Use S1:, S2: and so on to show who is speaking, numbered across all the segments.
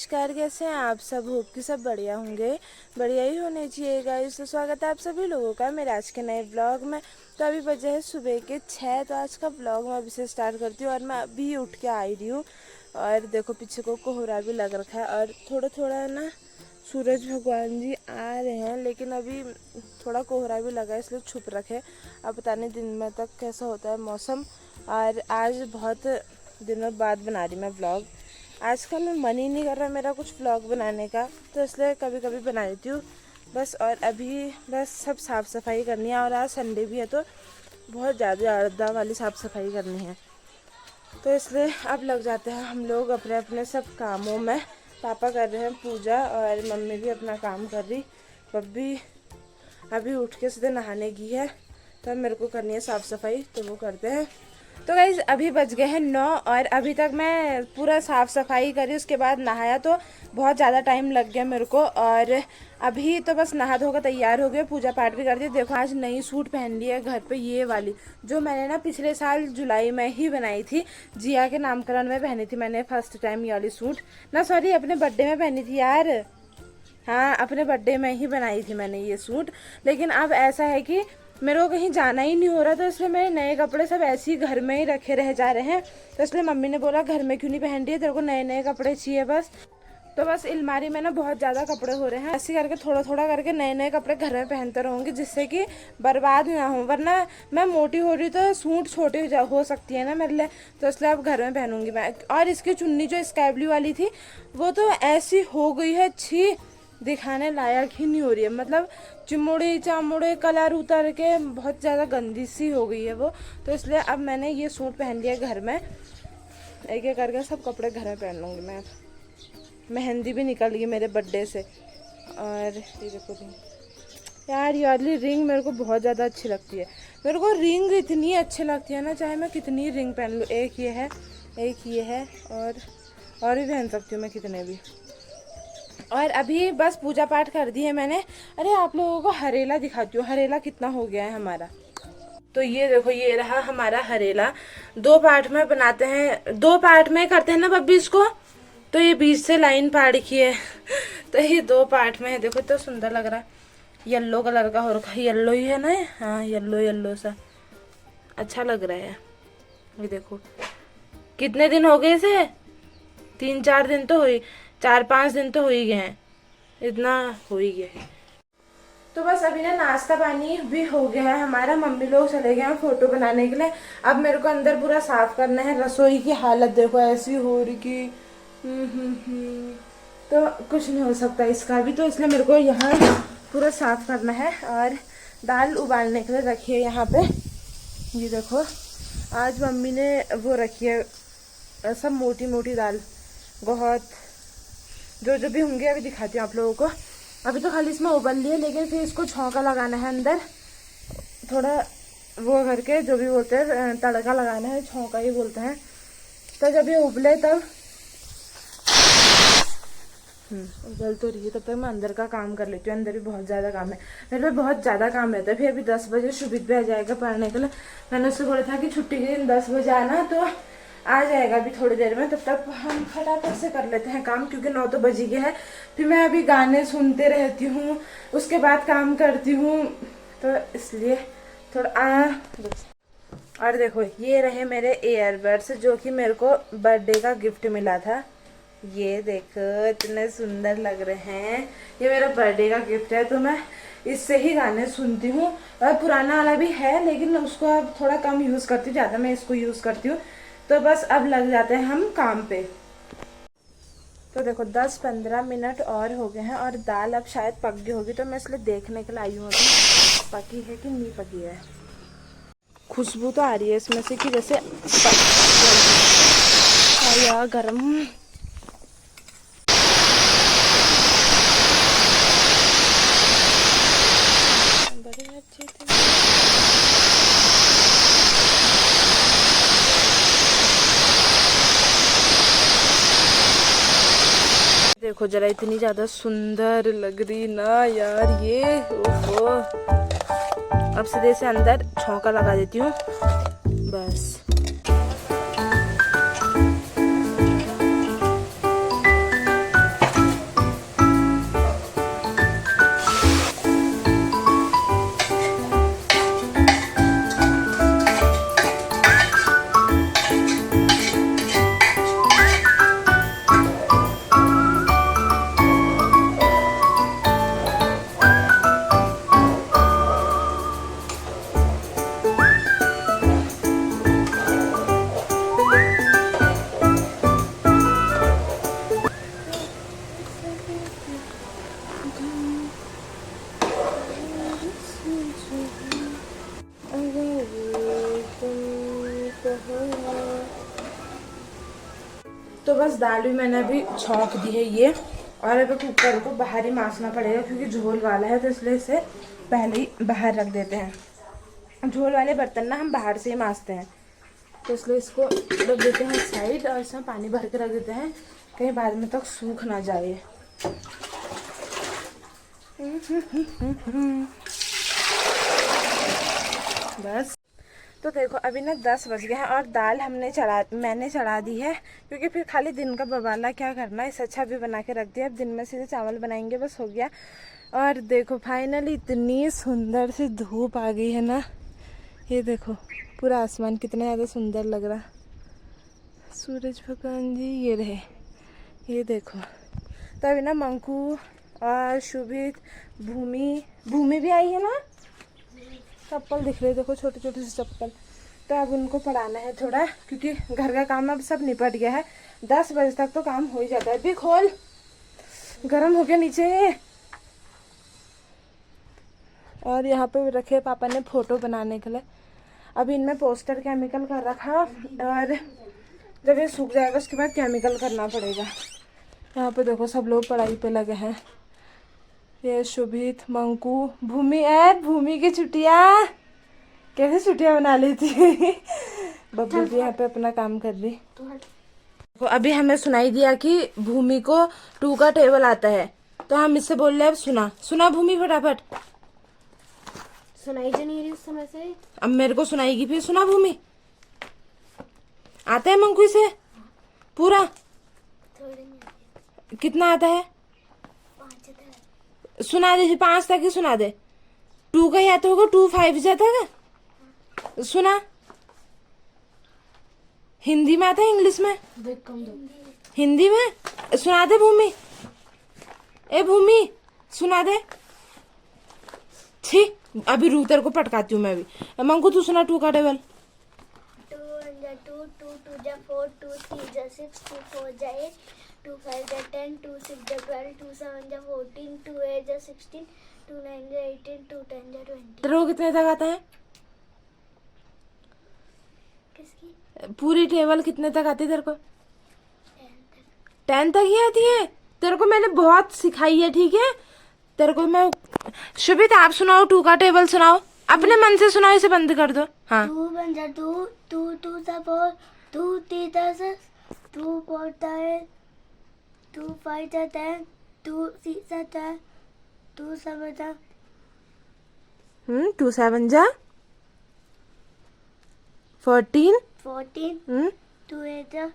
S1: नमस्कार, कैसे हैं आप सब? होप कि सब बढ़िया होंगे, बढ़िया ही होने चाहिए गाइस। तो स्वागत है आप सभी लोगों का मेरे आज के नए ब्लॉग में। तो अभी बजे है सुबह के 6। तो आज का ब्लॉग मैं अभी से स्टार्ट करती हूँ और मैं अभी उठ के आई रही हूँ। और देखो पीछे को कोहरा भी लग रखा है और थोड़ा थोड़ा ना सूरज भगवान जी आ रहे हैं, लेकिन अभी थोड़ा कोहरा भी लगा है इसलिए छुप रखे। अब पता नहीं दिन में तक कैसा होता है मौसम। और आज बहुत दिनों बाद बना रही मैं ब्लॉग। आजकल मैं मन ही नहीं कर रहा मेरा कुछ व्लॉग बनाने का, तो इसलिए कभी कभी बना लेती हूँ बस। और अभी बस सब साफ़ सफाई करनी है और आज संडे भी है तो बहुत ज़्यादा वाली साफ़ सफाई करनी है। तो इसलिए अब लग जाते हैं हम लोग अपने अपने सब कामों में। पापा कर रहे हैं पूजा और मम्मी भी अपना काम कर रही। बब्बी अभी उठ के सीधे नहाने की है, तो मेरे को करनी है साफ़ सफाई, तो वो करते हैं। तो गाइस अभी बज गए हैं 9 और अभी तक मैं पूरा साफ़ सफाई करी, उसके बाद नहाया, तो बहुत ज़्यादा टाइम लग गया मेरे को। और अभी तो बस नहा धोकर तैयार हो गए, पूजा पाठ भी कर दिया। देखो आज नई सूट पहन ली है घर पे, ये वाली जो मैंने ना पिछले साल जुलाई में ही बनाई थी। जिया के नामकरण में पहनी थी मैंने फर्स्ट टाइम ये वाली सूट ना, सॉरी अपने बर्थडे में पहनी थी यार। हाँ अपने बर्थडे में ही बनाई थी मैंने ये सूट। लेकिन अब ऐसा है कि मेरे को कहीं जाना ही नहीं हो रहा, तो इसलिए मेरे नए कपड़े सब ऐसे ही घर में ही रखे रह जा रहे हैं। तो इसलिए मम्मी ने बोला घर में क्यों नहीं पहन रही है, तेरे को नए नए कपड़े चाहिए बस। तो बस अलमारी में ना बहुत ज़्यादा कपड़े हो रहे हैं, ऐसे करके थोड़ा थोड़ा करके नए नए कपड़े घर में पहनते रहूँगी, जिससे कि बर्बाद ना हो। वरना मैं मोटी हो रही तो सूट छोटी हो सकती है ना मेरे लिए, तो इसलिए अब घर में पहनूंगी मैं। और इसकी चुन्नी जो स्काई ब्लू वाली थी वो तो ऐसी हो गई है, छी दिखाने लायक ही नहीं हो रही है। मतलब चिमुड़े चामुड़े कलर उतर के बहुत ज़्यादा गंदी सी हो गई है वो। तो इसलिए अब मैंने ये सूट पहन लिया घर में, एक एक करके सब कपड़े घर में पहन लूँगी मैं। मेहंदी भी निकल गई मेरे बर्थडे से। और ये देखो रिंग, यार ये वाली रिंग मेरे को बहुत ज़्यादा अच्छी लगती है। मेरे को रिंग इतनी अच्छी लगती है ना, चाहे मैं कितनी रिंग पहन लूँ। एक ये है, एक ये है, और भी पहन सकती हूँ मैं कितने भी। और अभी बस पूजा पाठ कर दी है मैंने। अरे आप लोगों को हरेला दिखाती हूँ, हरेला कितना हो गया है हमारा। तो ये देखो ये रहा हमारा हरेला। 2 पार्ट में बनाते हैं, 2 पार्ट में करते हैं ना बब्बी इसको। तो ये बीच से लाइन पाड़ की है तो ये 2 पार्ट में है। देखो तो सुंदर लग रहा है, येलो कलर का हो रखा है, येलो ही है ना। हाँ येलो येलो सा अच्छा लग रहा है। ये देखो कितने दिन हो गए इसे, 3-4 दिन तो हुई, 4-5 दिन तो हो ही गए हैं, इतना हो ही गया है। तो बस अभी ना नाश्ता पानी भी हो गया है हमारा, मम्मी लोग चले गए हैं फोटो बनाने के लिए। अब मेरे को अंदर पूरा साफ करना है। रसोई की हालत देखो ऐसी हो रही कि तो कुछ नहीं हो सकता इसका भी, तो इसलिए मेरे को यहाँ पूरा साफ करना है। और दाल उबालने के लिए रखी है यहाँ पे, ये देखो आज मम्मी ने वो रखी है सब मोटी मोटी दाल, बहुत जो जो भी होंगे अभी दिखाती हूँ आप लोगों को। अभी तो खाली इसमें उबल लिया, लेकिन फिर इसको छौंका लगाना है अंदर, थोड़ा वो करके जो भी बोलते हैं तड़का लगाना है, छौंका ही बोलते हैं। तो जब ये उबले तब उबल तो रही है, तब तक मैं अंदर का काम कर लेती हूँ। अंदर भी बहुत ज़्यादा काम है मेरे पे, बहुत ज़्यादा काम रहता है। फिर अभी 10 बजे शुभित भी आ जाएगा पढ़ने के लिए। मैंने उससे बोला था कि छुट्टी के दिन 10 बजे आना, तो आ जाएगा अभी थोड़ी देर में। तब तक हम फटाफट से कर लेते हैं काम, क्योंकि 9 तो बज गए हैं। फिर मैं अभी गाने सुनते रहती हूँ, उसके बाद काम करती हूँ, तो इसलिए थोड़ा और देखो ये रहे मेरे ईयरबड्स जो कि मेरे को बर्थडे का गिफ्ट मिला था। ये देखो इतने सुंदर लग रहे हैं, ये मेरा बर्थडे का गिफ्ट है। तो मैं इससे ही गाने सुनती हूँ। और पुराना वाला भी है लेकिन उसको अब थोड़ा कम यूज़ करती हूँ, ज़्यादा मैं इसको यूज़ करती हूँ। तो बस अब लग जाते हैं हम काम पे। तो देखो 10-15 मिनट और हो गए हैं और दाल अब शायद पक गई होगी, तो मैं इसलिए देखने के लिए आई हूँ अभी पकी है कि नहीं पकी है। खुशबू तो आ रही है इसमें से कि जैसे यार गरम। बड़े अच्छे थे। देखो जरा इतनी ज्यादा सुंदर लग रही ना यार ये। ओहो अब सीधे से अंदर छौंका लगा देती हूँ बस। तो बस दाल भी मैंने अभी छौंक दी है ये, और अभी कुकर को बाहर ही मांसना पड़ेगा क्योंकि झोल वाला है, तो इसलिए इसे पहले ही बाहर रख देते हैं। झोल वाले बर्तन ना हम बाहर से ही मांजते हैं, तो इसलिए इसको रख देते हैं साइड, और इसमें पानी भर के रख देते हैं कहीं बाद में तक सूख ना जाए। बस तो देखो अभी ना 10 बज गए हैं और दाल मैंने चढ़ा दी है, क्योंकि फिर खाली दिन का बवाला क्या करना, इससे अच्छा भी बना के रख दिया। अब दिन में सीधे चावल बनाएंगे, बस हो गया। और देखो फाइनली इतनी सुंदर सी धूप आ गई है ना, ये देखो पूरा आसमान कितना ज़्यादा सुंदर लग रहा। सूरज भगवान जी ये रहे, ये देखो। तो अभी ना मंकू और शुभित, भूमि भी आई है ना, चप्पल दिख रही है देखो, छोटे छोटे से चप्पल। तो अब उनको पढ़ाना है थोड़ा, क्योंकि घर का काम अब सब निपट गया है। 10 बजे तक तो काम हो ही जाता है। भी खोल, गर्म हो गया नीचे। और यहाँ पे रखे पापा ने फोटो बनाने के लिए, अभी इनमें पोस्टर केमिकल कर रखा, और जब ये सूख जाएगा उसके बाद केमिकल करना पड़ेगा। यहाँ पे देखो सब लोग पढ़ाई पे लगे हैं। ये शुभित, मंकू, भूमि की छुट्टियाँ कैसे छुट्टियाँ बना लेती है। बब्बू भी यहाँ पे अपना काम कर रही। तो अभी हमें सुनाई दिया कि भूमि को 2 का टेबल आता है, तो हम इससे बोल रहे हैं सुना भूमि फटाफट।
S2: सुनाई जो नहीं रही उस समय से,
S1: अब मेरे को सुनाएगी फिर। सुना भूमि, आता है मंकू इसे पूरा? कितना आता है?
S2: 5
S1: सुना दे, 5 तक ही सुना दे। 2 का ही आता होगा, 2 5 जाता है। सुना, हिंदी में आता है इंग्लिश में? हिंदी में सुना दे भूमि। ए भूमि सुना दे। छी, अभी रूतर को पटकाती हूँ मैं भी। मंकू तू सुना 2 का टेबल।
S2: 2 1 जा 2, 2 2 जा 4, 2 3 जा 6, 2 4 जा 8, 2 5 जा 10, 2 6 जा 12, 2 7 जा 14, 2 8 जा 16, 2 9 जा 18, 2 10 जा 20।
S1: तेरे को कितने तक आता है?
S2: किसकी?
S1: पूरी टेबल कितने तक आती है तेरे को? 10 तक ही आती है। तेरे को मैंने बहुत सिखाई है, ठीक है? तेरे को मैं शुभित आप सुनाओ, 2 का टेबल सुनाओ, अपने मन से सुनाओ, इसे बंद कर दो। हाँ
S2: 2 1 जा 2, 2 2 जा 4, 2 3 जा 6, 2 4 जा 8, 2 5 जा 10, 2 6 जा 10, 2 7 जा
S1: 2 7 जा 14,
S2: 14, 2 8 जा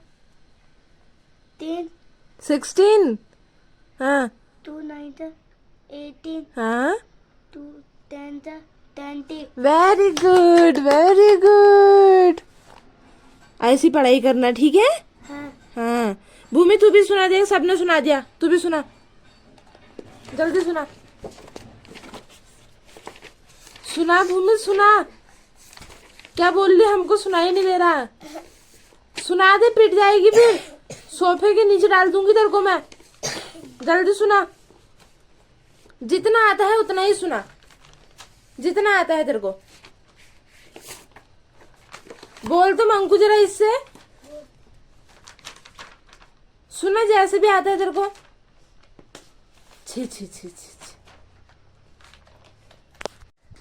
S2: 3,
S1: 16, हाँ
S2: 2 9 जा 18,
S1: हाँ
S2: 2 10 जा 20।
S1: Very good, very good. ऐसी पढ़ाई करना, ठीक है?
S2: हाँ
S1: हाँ भूमि तू भी सुना दे, सबने सुना दिया, तू भी सुना, जल्दी सुना। सुना भूमि सुना, क्या बोल रही? हमको सुनाई नहीं दे रहा। सुना दे, पिट जाएगी फिर, सोफे के नीचे डाल दूंगी तेरे को मैं। जल्दी सुना, जितना आता है उतना ही सुना, जितना आता है तेरे को। बोल तो मंकू जरा इससे, सुना जैसे भी आता है तेरे को। छी छी छी छी छी।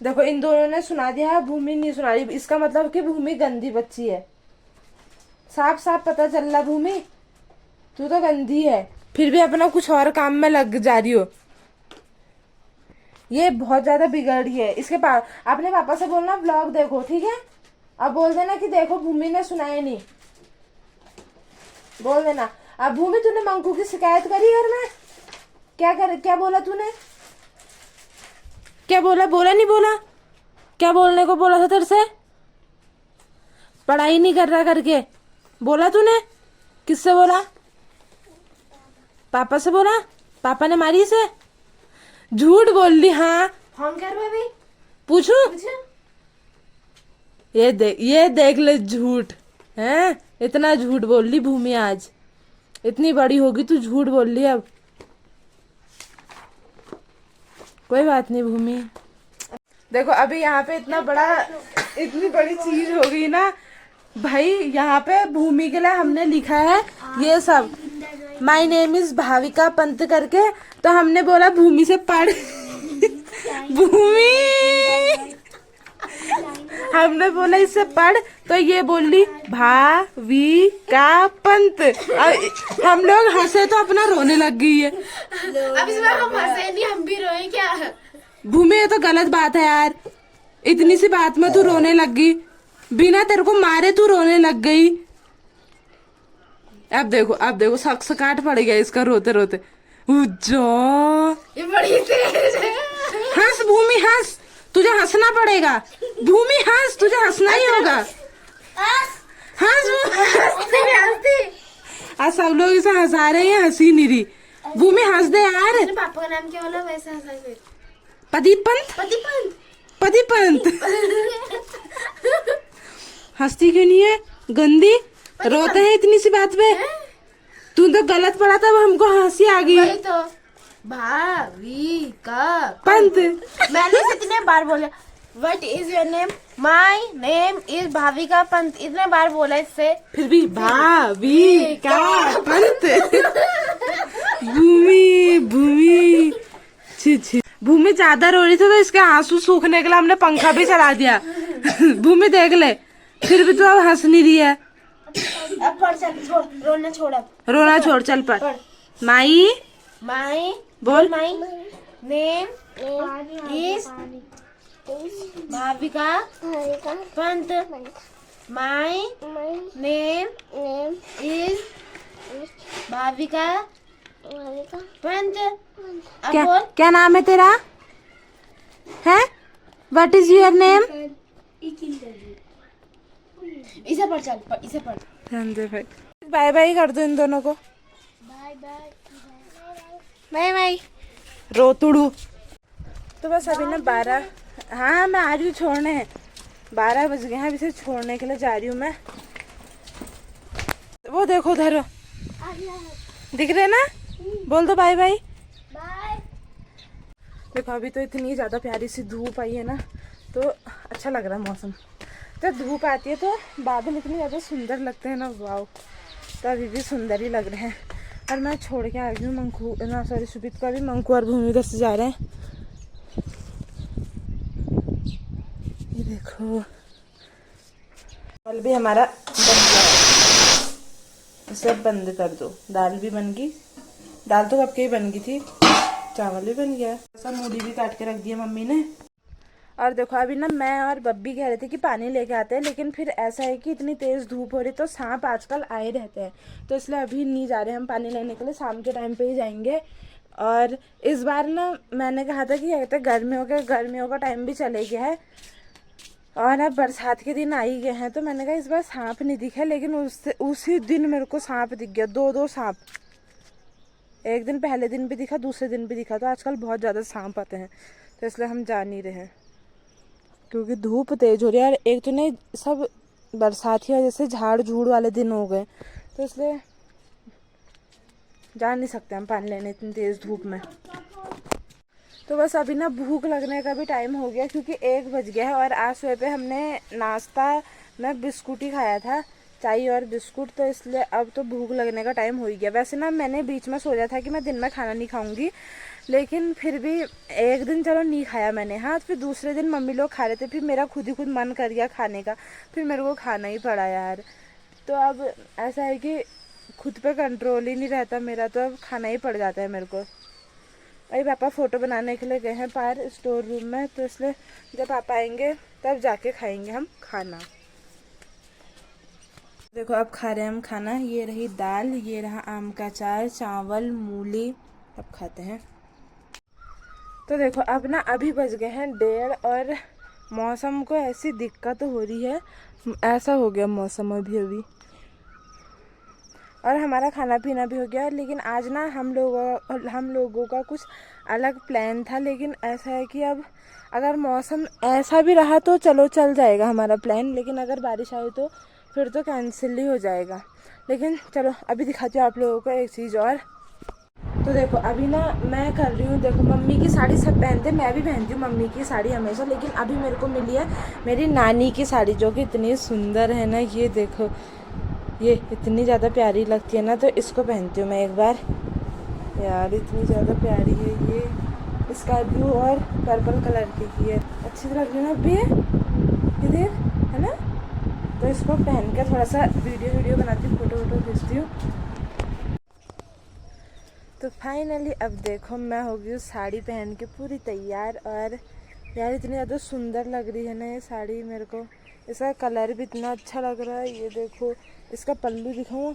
S1: देखो इन दोनों ने सुना दिया, भूमि नहीं सुना रही। इसका मतलब कि भूमि गंदी बच्ची है। साफ साफ पता चल रहा भूमि, तू तो गंदी है, फिर भी अपना कुछ और काम में लग जा रही हो। ये बहुत ज्यादा बिगड़ी है। इसके पास अपने पापा से बोलना व्लॉग देखो, ठीक है? अब बोल देना कि देखो भूमि ने सुनाया नहीं, बोल देना। अब भूमि तूने मंकू की शिकायत करी घर में? क्या बोला तूने? क्या बोला? बोला नहीं बोला? क्या बोलने को बोला था तेरे से? पढ़ाई नहीं कर रहा करके बोला तूने? किससे बोला? पापा से बोला? पापा ने मारी इसे? झूठ बोल ली। हाँ
S2: फोन कर भाभी,
S1: पूछू? ये देख ले, झूठ है, इतना झूठ बोल ली भूमि। आज इतनी बड़ी होगी तू झूठ बोल ली। अब कोई बात नहीं भूमि। देखो अभी यहाँ पे इतनी बड़ी चीज हो गई ना भाई। यहाँ पे भूमि के लिए हमने लिखा है ये सब, my name is Bhavika Pant करके। तो हमने बोला भूमि से पढ़ भूमि, हमने बोला इससे पढ़, तो ये बोली भाविका पंत। हम लोग हंसे तो अपना रोने लग गई है।
S3: अब इसमें हम हंसे नहीं, हम भी रोए क्या?
S1: भूमि ये तो गलत बात है यार, इतनी सी बात में तू रोने लग गई, बिना तेरे को मारे तू रोने लग गई। अब देखो शख्स काट पड़ गया इसका रोते रोते।
S3: ये बड़ी तेज है।
S1: हंस भूमि हंस, तुझे हंसना पड़ेगा। भूमि हंस, तुझे हंसना ही होगा। हंस आज सब लोग इसे हंसा रहे हैं, हंसी नहीं रही। भूमि हंस दे यार।
S3: पापा का नाम क्या बोला वैसे हंसा फिर?
S1: प्रदीप पंत। प्रदीप पंत हंसती क्यों नहीं है गंदी? रोते हैं इतनी सी बात पे। तू तो गलत पढ़ा था, हमको हंसी आ गई।
S3: वही तो भाविका
S1: पंत।
S3: मैंने कितने बार बोला what is your name? My name is Bhavika Pant, इतने बार बोला इससे।
S1: फिर भी भाविका पंत। भूमि छी। भूमि ज्यादा रो रही थी तो इसके आंसू सूखने के लिए हमने पंखा भी चला दिया। भूमि देख ले, फिर भी तो अब हंस नहीं रही है।
S3: अब पढ़ चल, छोड़ रोना, छोड़ अब
S1: रोना छोड़, चल पढ़। माई बोल।
S3: My name is Bhavika Pant. My name is Bhavika Pant. अब
S1: क्या
S3: बोल।
S1: क्या नाम है तेरा? है व्हाट इज योर नेम?
S3: इसे पढ़ चल, इसे पढ़।
S1: बाय बाय कर दो इन दोनों को।
S3: Bye bye.
S1: रोतुड़ू। तो बस अभी ना 12, हाँ मैं आ रही हूँ छोड़ने। 12 बज गए हैं, अभी से छोड़ने के लिए जा रही हूँ मैं। वो देखो उधर दिख रहे ना, बोल दो बाय बाय। देखो अभी तो इतनी ज्यादा प्यारी सी धूप आई है ना, तो अच्छा लग रहा है मौसम। जब धूप आती है तो बादल इतने ज्यादा सुंदर लगते हैं ना, वाव। तो अभी भी सुंदर ही लग रहे हैं। और मैं छोड़ के आ गई हूँ मंकू ना, सॉरी सुबित को। अभी मंकू और भूमि उधर से जा रहे हैं। ये देखो दाल भी हमारा बन गया, इसे बंद कर दो। दाल भी बन गई, दाल तो कब की ही बन गई थी, चावल भी बन गया। सब मूली भी काट के रख दिया मम्मी ने। और देखो अभी ना मैं और बब्बी कह रहे थे कि पानी लेके आते हैं, लेकिन फिर ऐसा है कि इतनी तेज़ धूप हो रही तो सांप आजकल आए रहते हैं, तो इसलिए अभी नहीं जा रहे हम पानी लेने के लिए। शाम के टाइम पे ही जाएंगे। और इस बार ना मैंने कहा था कि कहते गर्मियों का टाइम भी चले गया है और अब बरसात के दिन आ ही गए हैं, तो मैंने कहा इस बार सांप नहीं दिखे, लेकिन उसी दिन मेरे को सांप दिख गया, 2 सांप। एक दिन पहले दिन भी दिखा, दूसरे दिन भी दिखा। तो आजकल बहुत ज़्यादा सांप आते हैं, तो इसलिए हम जा नहीं रहे हैं क्योंकि धूप तेज हो रही है। और एक तो नहीं सब बरसात की वजह से झाड़ झूड़ वाले दिन हो गए, तो इसलिए जा नहीं सकते हम पानी लेने इतनी तेज़ धूप में। तो बस अभी ना भूख लगने का भी टाइम हो गया क्योंकि 1 बज गया है। और आज सुबह पे हमने नाश्ता में बिस्कुट ही खाया था, चाय और बिस्कुट, तो इसलिए अब तो भूख लगने का टाइम हो ही गया। वैसे ना मैंने बीच में सोचा था कि मैं दिन में खाना नहीं खाऊंगी, लेकिन फिर भी एक दिन चलो नहीं खाया मैंने, हाँ। फिर दूसरे दिन मम्मी लोग खा रहे थे, फिर मेरा खुद ही खुद मन कर गया खाने का, फिर मेरे को खाना ही पड़ा यार। तो अब ऐसा है कि खुद पे कंट्रोल ही नहीं रहता मेरा, तो अब खाना ही पड़ जाता है मेरे को। अरे पापा फ़ोटो बनाने के लिए गए हैं बाहर स्टोर रूम में, तो इसलिए जब पापा आएंगे तब जाके खाएंगे हम खाना। देखो अब खा रहे हैं हम खाना। ये रही दाल, ये रहा आम का अचार, चावल, मूली, अब खाते हैं। तो देखो अब ना अभी बज गए हैं 1:30 और मौसम को ऐसी दिक्कत हो रही है, ऐसा हो गया मौसम अभी। और हमारा खाना पीना भी हो गया। लेकिन आज ना हम लोगों का कुछ अलग प्लान था, लेकिन ऐसा है कि अब अगर मौसम ऐसा भी रहा तो चलो चल जाएगा हमारा प्लान, लेकिन अगर बारिश आई तो फिर तो कैंसिल ही हो जाएगा। लेकिन चलो अभी दिखाती हूँ आप लोगों को एक चीज़ और। तो देखो अभी ना मैं कर रही हूँ, देखो मम्मी की साड़ी सब पहनते, मैं भी पहनती हूँ मम्मी की साड़ी हमेशा, लेकिन अभी मेरे को मिली है मेरी नानी की साड़ी जो कि इतनी सुंदर है ना। ये देखो, ये इतनी ज़्यादा प्यारी लगती है ना, तो इसको पहनती हूँ मैं एक बार। यार इतनी ज़्यादा प्यारी है ये, स्काई ब्लू और पर्पल कलर की है, अच्छी लग रही है ना अभी ये देख, है ना। तो इसको पहन कर थोड़ा सा वीडियो बनाती हूँ, फ़ोटो खींचती हूँ। तो फाइनली अब देखो मैं हो गई हूँ साड़ी पहन के पूरी तैयार। और यार इतनी ज़्यादा सुंदर लग रही है ना ये साड़ी मेरे को, इसका कलर भी इतना अच्छा लग रहा है। ये देखो इसका पल्लू दिखाऊँ,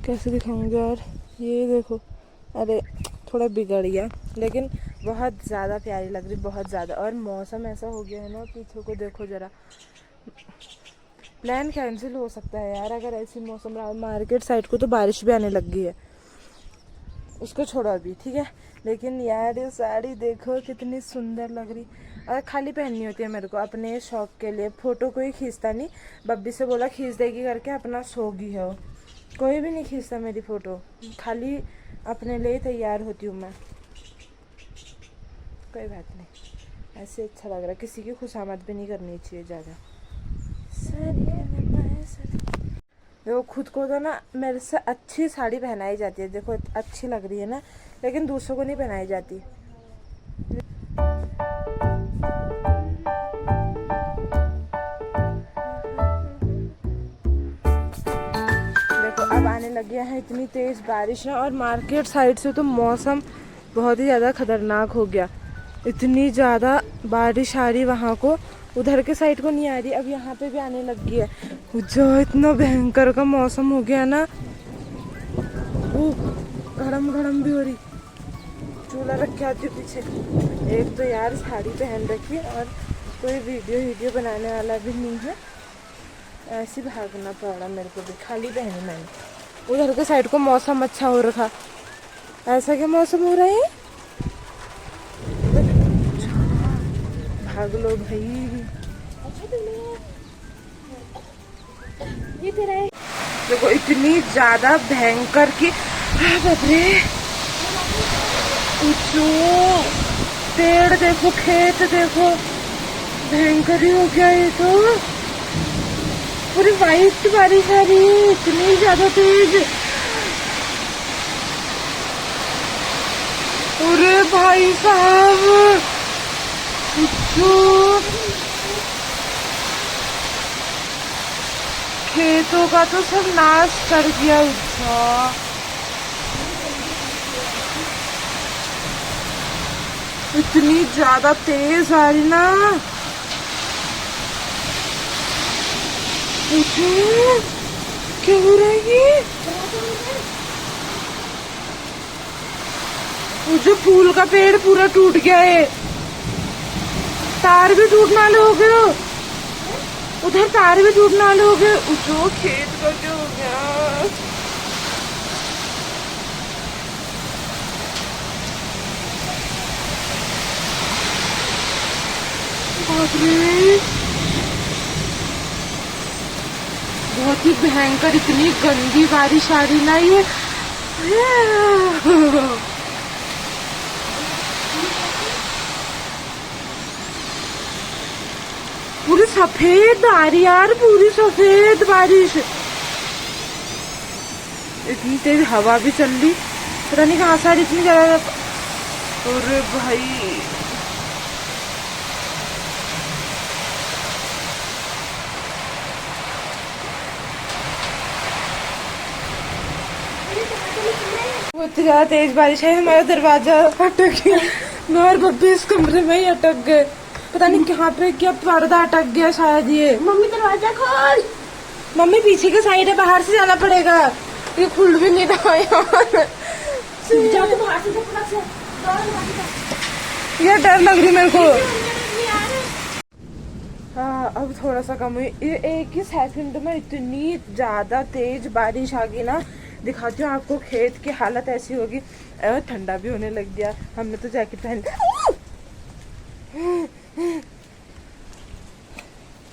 S1: कैसे दिखाऊंगी यार, ये देखो, अरे थोड़ा बिगड़ गया, लेकिन बहुत ज़्यादा प्यारी लग रही, बहुत ज़्यादा। और मौसम ऐसा हो गया है ना, पीछे को देखो ज़रा, प्लान कैंसिल हो सकता है यार अगर ऐसी मौसम रहा। मार्केट साइड को तो बारिश भी आने लग गई है, उसको छोड़ो अभी, ठीक है। लेकिन यार ये साड़ी देखो कितनी सुंदर लग रही। और खाली पहननी होती है मेरे को अपने शौक के लिए, फ़ोटो कोई खींचता नहीं, बब्बी से बोला खींच देगी करके, अपना शौक ही है वो, कोई भी नहीं खींचता मेरी फ़ोटो, खाली अपने लिए तैयार होती हूँ मैं। कोई बात नहीं, ऐसे अच्छा लग रहा है, किसी की खुशामद भी नहीं करनी चाहिए ज़्यादा। देखो खुद को तो ना मेरे से अच्छी साड़ी पहनाई जाती है, देखो अच्छी लग रही है ना, लेकिन दूसरों को नहीं पहनाई जाती। देखो अब आने लग गया है इतनी तेज बारिश है, और मार्केट साइड से तो मौसम बहुत ही ज़्यादा खतरनाक हो गया, इतनी ज़्यादा बारिश आ रही वहाँ को, उधर के साइड को नहीं आ रही, अब यहाँ पे भी आने लग गई है। जो इतना भयंकर का मौसम हो गया ना, वो गरम भी हो रही, चूल्हा रख के आती हूँ पीछे। एक तो यार साड़ी पहन रखी और कोई वीडियो बनाने वाला भी नहीं है, ऐसे भागना पड़ा मेरे को भी, खाली पहनी मैंने। उधर के साइड को मौसम अच्छा हो रखा, ऐसा क्या मौसम हो रहा है, भाग लो भाई। ये तेरा है। देखो इतनी ज्यादा भयंकर की, बाप रे, पेड़ देखो, खेत देखो, भयंकर ही हो गया ये तो, पूरी वाइट बारिश आ रही है, इतनी ज्यादा तेज। अरे भाई साहब, खेतों का तो सब नाश कर दिया उसका, इतनी ज्यादा तेज आ रही ना, क्या हो रहा है ये, वो जो फूल का पेड़ पूरा टूट गया है, तार भी टूटने वाले हो गए, उधर तार भी टूटने वाले हो गए, जो खेत का क्या हो गया। बहुत ही भयंकर, इतनी गंदी बारिश आ रही ना ये, पूरी सफेद आ रही यार, पूरी सफेद बारिश, इतनी तेज हवा भी चल रही, पता नहीं कहाँ से आ रही इतनी ज्यादा। अरे भाई वो इतनी ज्यादा तेज बारिश है, हमारा दरवाजा अटक गया, मैं और बब्बी इस कमरे में ही अटक गए, पता नहीं कहाँ पे क्या पर्दा अटक गया शायद। ये
S2: मम्मी दरवाजा खोल,
S1: मम्मी पीछे के साइड है, बाहर से जाना पड़ेगा, ये खुल भी नहीं रहा यार, ये डर लग रही मेरे को। हाँ अब थोड़ा सा कम हुई, एक ही सेकंड में इतनी ज्यादा तेज बारिश आ गई ना, दिखाती हूँ आपको, खेत की हालत ऐसी होगी। ठंडा भी होने लग गया, हमने तो जैकेट पहन,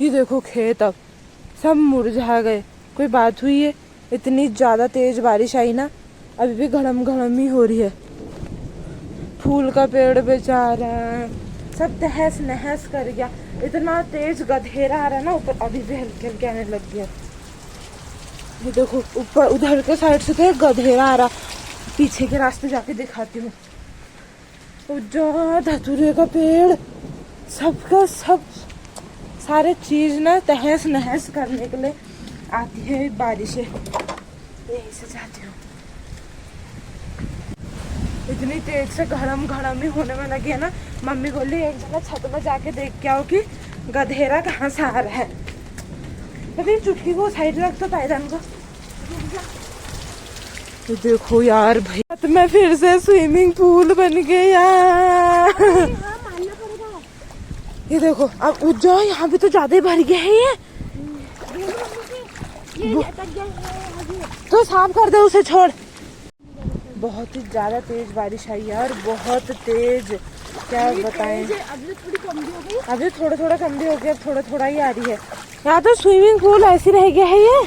S1: ये देखो खेत अब सब मुरझा गए, कोई बात हुई है, इतनी ज्यादा तेज बारिश आई ना, अभी भी घड़म घड़म ही हो रही है। फूल का पेड़ बेचारा सब तहस नहस कर गया। इतना तेज गधेरा आ रहा है ना ऊपर, अभी भी हल्के हल्के आने लग गया। ये देखो ऊपर उधर के साइड से तो एक गधेरा आ रहा, पीछे के रास्ते जाके दिखाती हूँ। धतूरे का पेड़ सबका सब सारे चीज ना तहस नहस करने के लिए आती है बारिशें। यहीं से जाती हूँ। इतनी तेज से घड़म घड़म ही होने में लगी है ना, मम्मी बोली एक जगह छत में जाके देख के आओ कि गधेरा कहाँ से आ रहा है। लेकिन चुटकी को साइड रख तो पायदान को। तो देखो यार भाई, छत में फिर से स्विमिंग पूल बन गया। ये देखो अब उज्जो यहाँ भी तो ज्यादा भर गया है ये। तो साफ कर दे उसे, छोड़। बहुत ही ज्यादा तेज बारिश आई यार, बहुत तेज, क्या बताएं। अभी थोड़ा थोड़ा कम भी हो गया, थोड़ा थोड़ा ही आ रही है। यहाँ तो स्विमिंग पूल ऐसे रह गया है ये।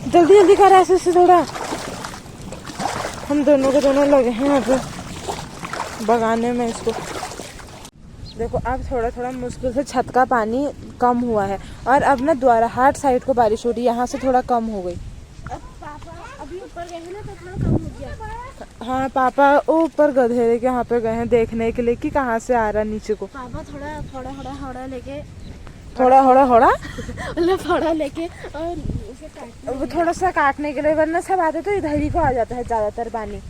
S1: जल्दी जल्दी कर ऐसे से थोड़ा। हम दोनों के दोनों लगे हैं यहाँ पे बगाने में इसको। देखो अब थोड़ा थोड़ा मुश्किल से छत का पानी कम हुआ है और अब ना द्वारा हाट साइड को बारिश हो रही है, यहाँ से थोड़ा कम हो गई।
S2: अभी ऊपर गए हैं ना तो इतना कम हो गया।
S1: हाँ पापा ऊपर गधेरे के यहाँ पे गए हैं देखने के लिए कि कहाँ से आ रहा नीचे को।
S2: पापा थोड़ा थोड़ा थोड़ा थोड़ा लेके
S1: थोड़ा
S2: लेके और उसे काटने,
S1: वो थोड़ा सा काटने के लिए, वरना सब आते तो इधर ही को आ जाता है ज्यादातर पानी।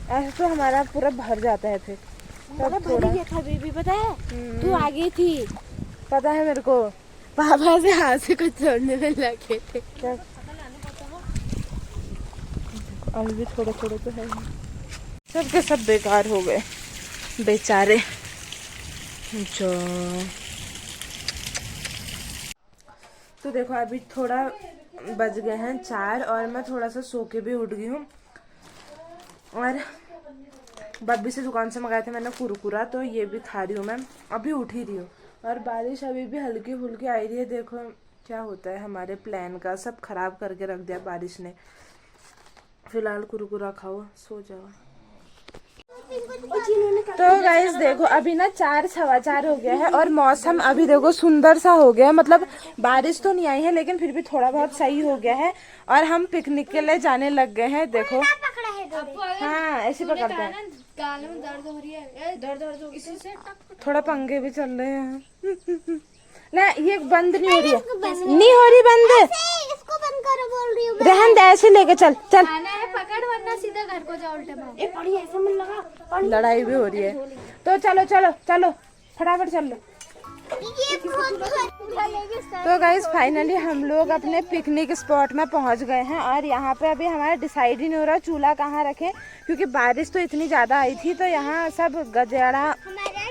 S1: ऐसे तो हमारा पूरा भर जाता है फिर।
S2: भर गया था बेबी, पता है तू आ गई थी।
S1: पता है मेरे को,
S2: पापा से हाथ से कुछ छोड़ने में लगे थे।
S1: क्या अभी भी थोड़े थोड़े तो है। सबके सब बेकार हो गए बेचारे। जो तो देखो अभी थोड़ा बज गए हैं 4 और मैं थोड़ा सा सो के भी उठ गई हूँ। और बब्बी से दुकान से मंगाए थे मैंने कुरकुरा, तो ये भी खा रही हूँ मैं। अभी उठ ही रही हूँ और बारिश अभी भी हल्की फुल्की आई रही है। देखो क्या होता है, हमारे प्लान का सब खराब करके रख दिया बारिश ने। फिलहाल कुरकुरा खाओ, सो जाओ। तो गाइस देखो अभी ना 4 सवा 4 हो गया है और मौसम अभी देखो सुंदर सा हो गया है। मतलब बारिश तो नहीं आई है लेकिन फिर भी थोड़ा बहुत सही हो गया है और हम पिकनिक के लिए जाने लग गए हैं। देखो हाँ ऐसे पकड़ते हैं।
S2: गाल में दर्द हो रही है, दर्द हो इसी से
S1: थोड़ा पंखे भी चल रहे हैं ना, ये बंद नहीं हो रही है, नहीं हो रही बंद।
S2: इसको बंद करो बोल रही हूँ।
S1: रहन दे, ऐसे लेके चल चल।
S2: पकड़ वरना सीधा घर को जाओ उल्टे मार। ए पड़ी ऐसे मन लगा,
S1: लड़ाई भी हो रही है। तो चलो चलो चलो फटाफट चल लो। तो गाइज फाइनली हम लोग अपने पिकनिक स्पॉट में पहुंच गए हैं और यहाँ पे अभी हमारा डिसाइड ही नहीं हो रहा चूल्हा कहाँ रखें, क्योंकि बारिश तो इतनी ज्यादा आई थी तो यहाँ सब गजेड़ा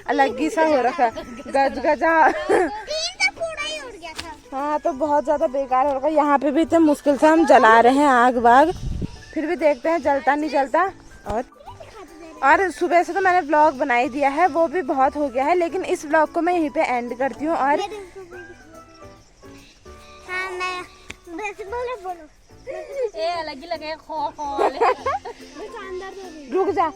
S1: अलग ही सा हो रखा, गजा हाँ तो बहुत ज्यादा बेकार हो रखा। यहाँ पे भी इतने मुश्किल से हम जला रहे हैं आग वाग, फिर भी देखते हैं जलता नहीं जलता। और सुबह से तो मैंने व्लॉग बना ही दिया है, वो भी बहुत हो गया है, लेकिन इस व्लॉग को मैं यहीं पे एंड करती हूँ। और
S2: हाँ मैं बोलो ए अलग ही लगे
S1: रुक जा।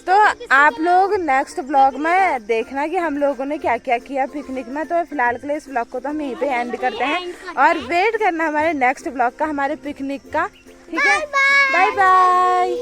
S1: तो आप लोग नेक्स्ट व्लॉग में देखना कि हम लोगों ने क्या क्या किया पिकनिक में। तो फिलहाल के लिए इस व्लॉग को तो हम यहीं पे एंड करते हैं और वेट करना हमारे नेक्स्ट व्लॉग का, हमारे पिकनिक का। ठीक है, बाय बाय।